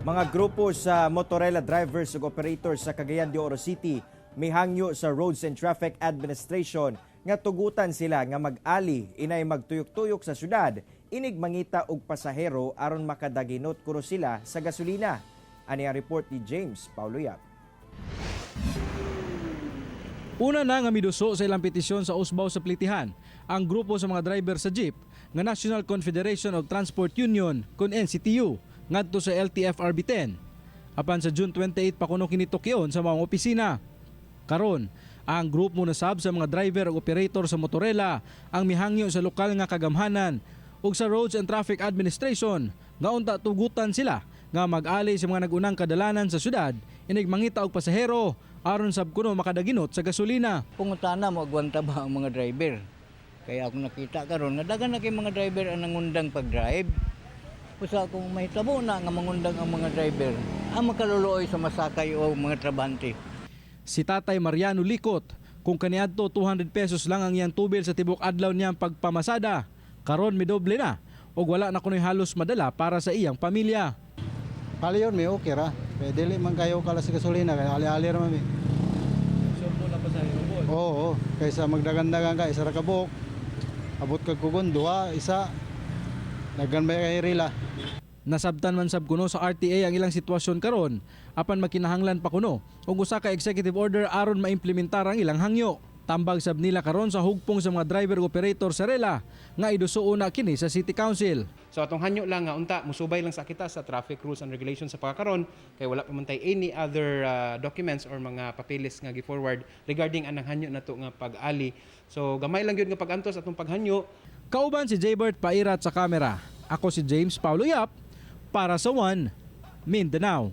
Mga grupo sa motorela drivers ug operators sa Cagayan de Oro City mihangyo sa Roads and Traffic Administration nga tugutan sila nga mag-ali inay magtuyok-tuyok sa syudad inig mangita og pasahero aron makadaginot kuro sila sa gasolina. Ani ang report ni James Paulo Yap. Una na nga miduso sa ilang petisyon sa usbaw sa Plitihan ang grupo sa mga driver sa jeep nga National Confederation of Transport Union kun NCTU ngadto sa LTFRB 10. Apan sa June 28 pa kuno kini Tokyon sa mga opisina. Karon, ang grupo na sab sa mga driver ug operator sa motorela ang mihangyo sa lokal nga kagamhanan ug sa Roads and Traffic Administration nga unta tugutan sila nga mag-ali sa mga nagunang kadalanan sa syudad inig mangita og pasahero aron sab kuno makadaginot sa gasolina. Pungutana mo agwanta ba ang mga driver? Kaya ako nakita karon nga daghan na kay mga driver ang nangundang pag-drive. Usa kung mahitabo na nga mangundang ang mga driver, ang makaluluoy sa masakay o mga trabante. Si Tatay Mariano Likot, kung kaniadto 200 pesos lang ang iyang tubil sa tibok adlaw niyang pagpamasada, karon midoble na ug wala na kunoy halos madala para sa iyang pamilya. Kali yun, may okay ra. Kaya dili man kayo kala sa gasolina, kaya ali-ali ra mami. Sumpo na pa sa irobol. Oo, kaysa magdagan-dagan ka, isa ra ka buok. Abot ka kugon, duha, isa. Dagan ba kay rila? Nasabtan man sab kuno sa RTA ang ilang sitwasyon karon apan makinahanglan pa kuno ug usa ka executive order aron maimplementar ang ilang hangyo. Tambag sab nila karon sa hugpong sa mga driver ug operator sa rela nga idusuo na kini sa City Council. So atong hanyo lang nga unta musubay lang sa kita sa traffic rules and regulations sa pagkakaron kay wala pa man tay any other documents or mga papeles nga gi-forward regarding anang hanyo nato nga pag-ali. So gamay lang gyud nga pag-antos atong paghanyo. Kauban si Jaybert Pairat sa kamera. Ako si James Paulo Yap para sa One Mindanao.